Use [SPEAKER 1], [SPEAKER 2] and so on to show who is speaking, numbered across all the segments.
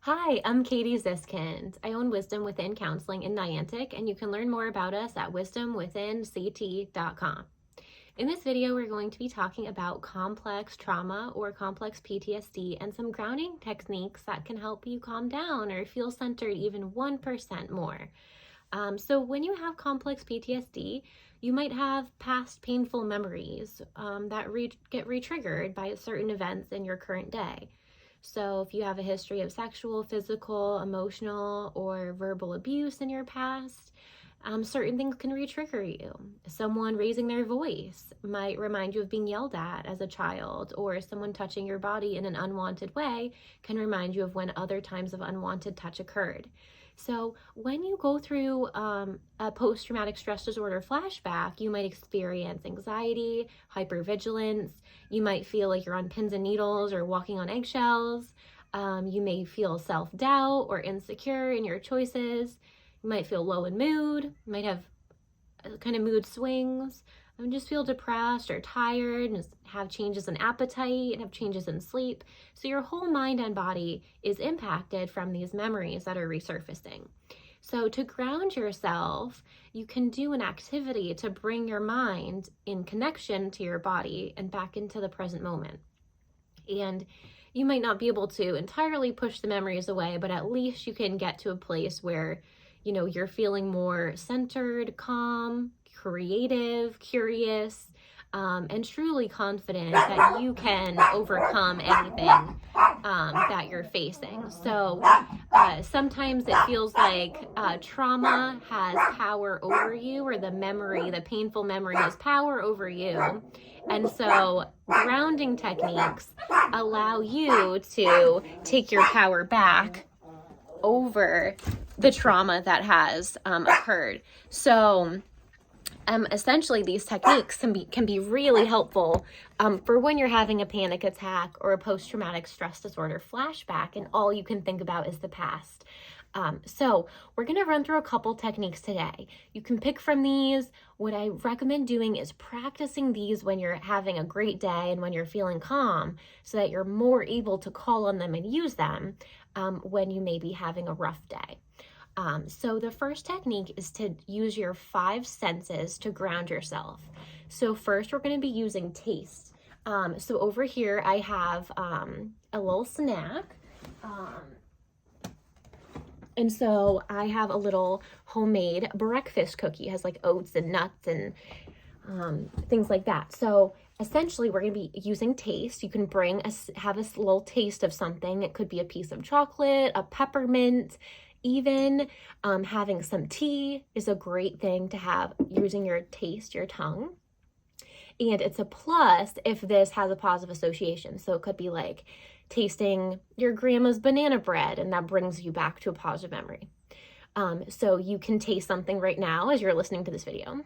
[SPEAKER 1] Hi, I'm Katie Ziskind. I own Wisdom Within Counseling in Niantic, and you can learn more about us at wisdomwithinct.com. In this video, we're going to be talking about complex trauma or complex PTSD and some grounding techniques that can help you calm down or feel centered even 1% more. So when you have complex PTSD, you might have past painful memories that get retriggered by certain events in your current day. So if you have a history of sexual, physical, emotional, or verbal abuse in your past, certain things can re-trigger you. Someone raising their voice might remind you of being yelled at as a child, or someone touching your body in an unwanted way can remind you of when other times of unwanted touch occurred. So when you go through a post-traumatic stress disorder flashback, you might experience anxiety, hypervigilance. You might feel like you're on pins and needles or walking on eggshells. You may feel self-doubt or insecure in your choices. You might feel low in mood. You might have kind of mood swings. Just feel depressed or tired and have changes in appetite and have changes in sleep. So your whole mind and body is impacted from these memories that are resurfacing. So to ground yourself, you can do an activity to bring your mind in connection to your body and back into the present moment. And you might not be able to entirely push the memories away, but at least you can get to a place where, you're feeling more centered, calm, creative, curious, and truly confident that you can overcome anything that you're facing. So sometimes it feels like trauma has power over you, or the painful memory has power over you. And so grounding techniques allow you to take your power back over the trauma that has occurred. So essentially, these techniques can be really helpful for when you're having a panic attack or a post-traumatic stress disorder flashback and all you can think about is the past. So we're going to run through a couple techniques today. You can pick from these. What I recommend doing is practicing these when you're having a great day and when you're feeling calm so that you're more able to call on them and use them when you may be having a rough day. So the first technique is to use your 5 senses to ground yourself. So first we're going to be using taste. So over here I have a little snack. And so I have a little homemade breakfast cookie. It has like oats and nuts and things like that. So essentially we're going to be using taste. You can have a little taste of something. It could be a piece of chocolate, a peppermint, even having some tea is a great thing to have using your taste, your tongue. And it's a plus if this has a positive association. So it could be like tasting your grandma's banana bread, and that brings you back to a positive memory. So you can taste something right now as you're listening to this video.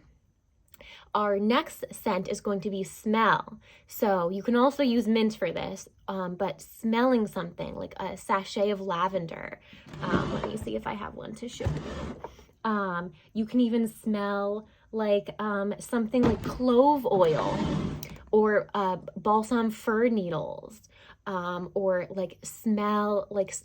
[SPEAKER 1] Our next scent is going to be smell. So you can also use mint for this, but smelling something like a sachet of lavender. Let me see if I have one to show you. You can even smell like something like clove oil or balsam fir needles. Or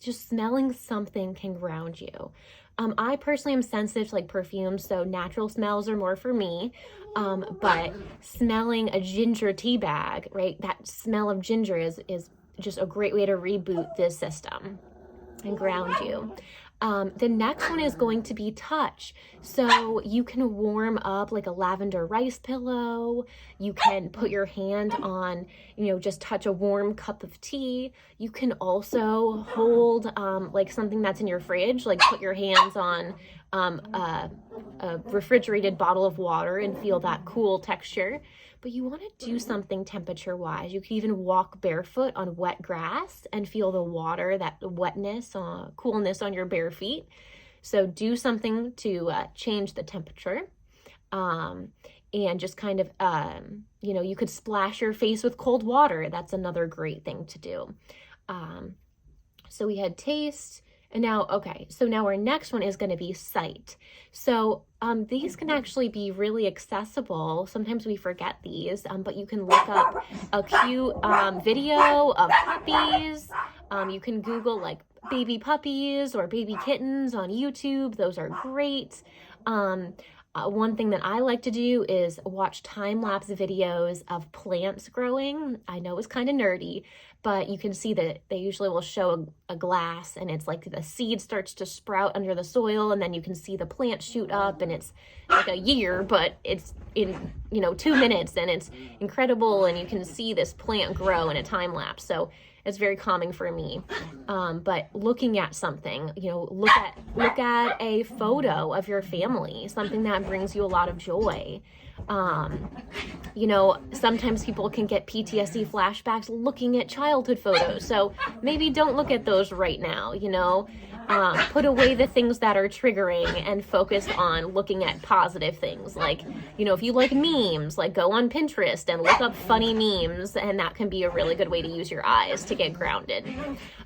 [SPEAKER 1] just smelling something can ground you. I personally am sensitive to perfumes, so natural smells are more for me. But smelling a ginger tea bag, right? That smell of ginger is just a great way to reboot this system and ground you. The next one is going to be touch. So you can warm up like a lavender rice pillow. You can put your hand on, just touch a warm cup of tea. You can also hold like something that's in your fridge, like put your hands on a refrigerated bottle of water and feel that cool texture. But you want to do something temperature-wise. You can even walk barefoot on wet grass and feel the water, that wetness, coolness on your bare feet. So do something to change the temperature. And just kind of, you could splash your face with cold water. That's another great thing to do. So we had taste. And now our next one is going to be sight. So these can actually be really accessible. Sometimes we forget these, but you can look up a cute video of puppies. You can Google like baby puppies or baby kittens on YouTube. Those are great. One thing that I like to do is watch time-lapse videos of plants growing. I know it's kind of nerdy, but you can see that they usually will show a glass, and it's like the seed starts to sprout under the soil, and then you can see the plant shoot up, and it's like a year, but it's in 2 minutes, and it's incredible, and you can see this plant grow in a time lapse. So it's very calming for me. But looking at something, look at a photo of your family, something that brings you a lot of joy. Sometimes people can get PTSD flashbacks looking at childhood photos. So maybe don't look at those right now, put away the things that are triggering and focus on looking at positive things. Like, if you like memes, like go on Pinterest and look up funny memes, and that can be a really good way to use your eyes to get grounded.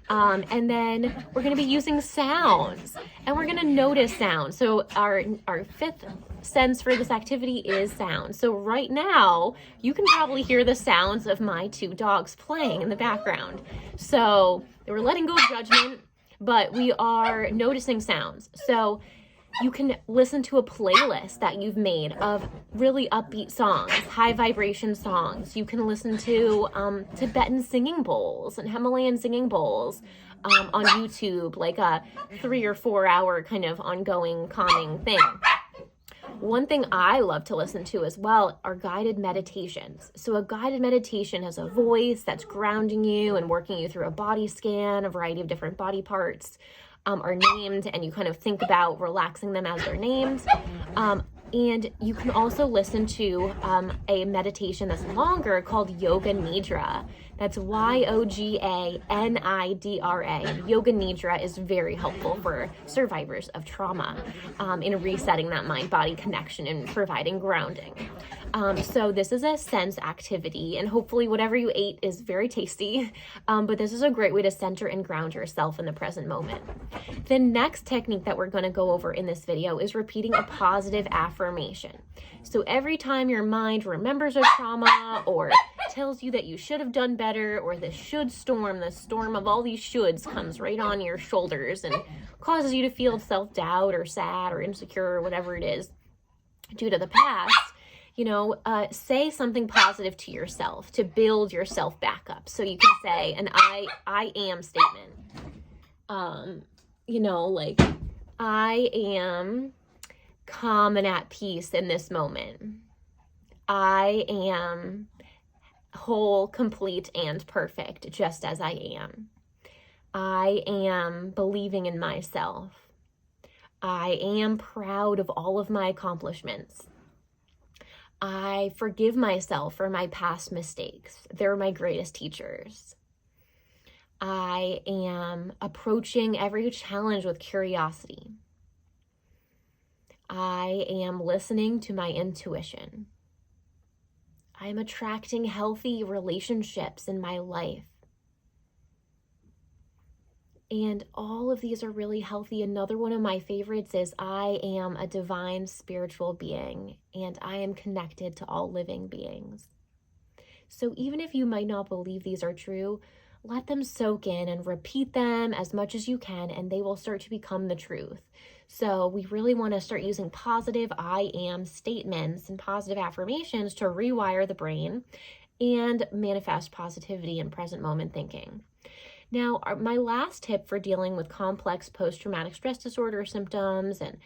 [SPEAKER 1] And then we're going to be using sounds, and we're going to notice sounds. So our fifth sense for this activity is sound. So right now, you can probably hear the sounds of my 2 dogs playing in the background. So we're letting go of judgment, but we are noticing sounds. So you can listen to a playlist that you've made of really upbeat songs, high vibration songs. You can listen to Tibetan singing bowls and Himalayan singing bowls on YouTube, like a 3 or 4 hour kind of ongoing calming thing. One thing I love to listen to as well are guided meditations. So a guided meditation has a voice that's grounding you and working you through a body scan. A variety of different body parts are named, and you kind of think about relaxing them as they're named. And you can also listen to a meditation that's longer called Yoga Nidra. That's Yoga Nidra. Yoga Nidra is very helpful for survivors of trauma in resetting that mind-body connection and providing grounding. So this is a sense activity, and hopefully whatever you ate is very tasty, but this is a great way to center and ground yourself in the present moment. The next technique that we're going to go over in this video is repeating a positive affirmation. So every time your mind remembers a trauma or tells you that you should have done better, or the storm of all these shoulds comes right on your shoulders and causes you to feel self-doubt or sad or insecure or whatever it is due to the past, say something positive to yourself to build yourself back up. So you can say an I am statement. Like, I am calm and at peace in this moment. I am whole, complete, and perfect, just as I am. I am believing in myself. I am proud of all of my accomplishments. I forgive myself for my past mistakes. They're my greatest teachers. I am approaching every challenge with curiosity. I am listening to my intuition. I am attracting healthy relationships in my life. And all of these are really healthy. Another one of my favorites is I am a divine spiritual being, and I am connected to all living beings. So even if you might not believe these are true, let them soak in and repeat them as much as you can, and they will start to become the truth. So we really want to start using positive I am statements and positive affirmations to rewire the brain and manifest positivity and present moment thinking. Now, my last tip for dealing with complex post-traumatic stress disorder symptoms and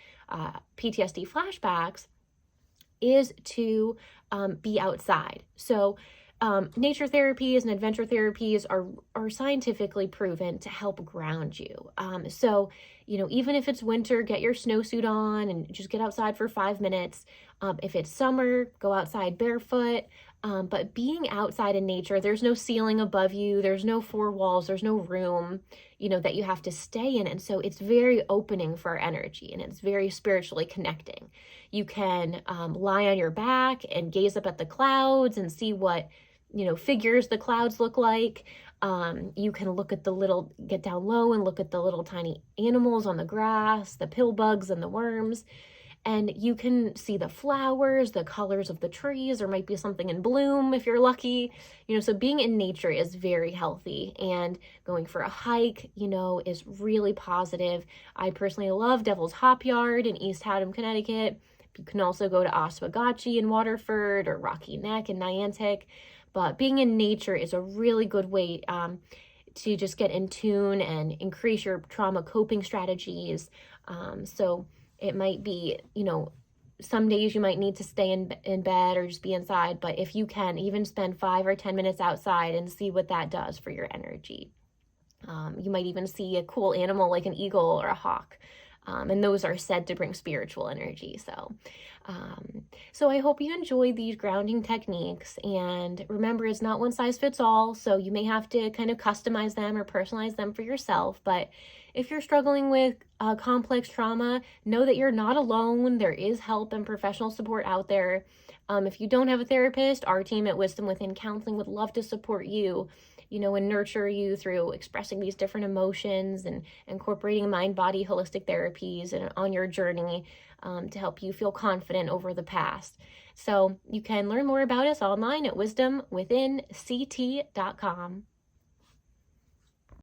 [SPEAKER 1] PTSD flashbacks is to be outside. So nature therapies and adventure therapies are scientifically proven to help ground you. So, even if it's winter, get your snowsuit on and just get outside for 5 minutes. If it's summer, go outside barefoot. But being outside in nature, there's no ceiling above you. There's no 4 walls. There's no room, that you have to stay in. And so it's very opening for our energy, and it's very spiritually connecting. You can lie on your back and gaze up at the clouds and see what figures the clouds look like. You can get down low and look at the little tiny animals on the grass, the pill bugs and the worms. and you can see the flowers, the colors of the trees. There might be something in bloom if you're lucky. So being in nature is very healthy, and going for a hike, is really positive. I personally love Devil's Hop Yard in East Haddam, Connecticut. You can also go to Oswegatchie in Waterford or Rocky Neck in Niantic. But being in nature is a really good way to just get in tune and increase your trauma coping strategies. So it might be, some days you might need to stay in bed or just be inside, but if you can, even spend 5 or 10 minutes outside and see what that does for your energy. You might even see a cool animal like an eagle or a hawk. And those are said to bring spiritual energy. So I hope you enjoyed these grounding techniques, and remember, it's not one size fits all. So you may have to kind of customize them or personalize them for yourself. But if you're struggling with complex trauma, know that you're not alone. There is help and professional support out there. If you don't have a therapist, our team at Wisdom Within Counseling would love to support you, and nurture you through expressing these different emotions and incorporating mind-body holistic therapies and on your journey to help you feel confident over the past. So you can learn more about us online at wisdomwithinct.com.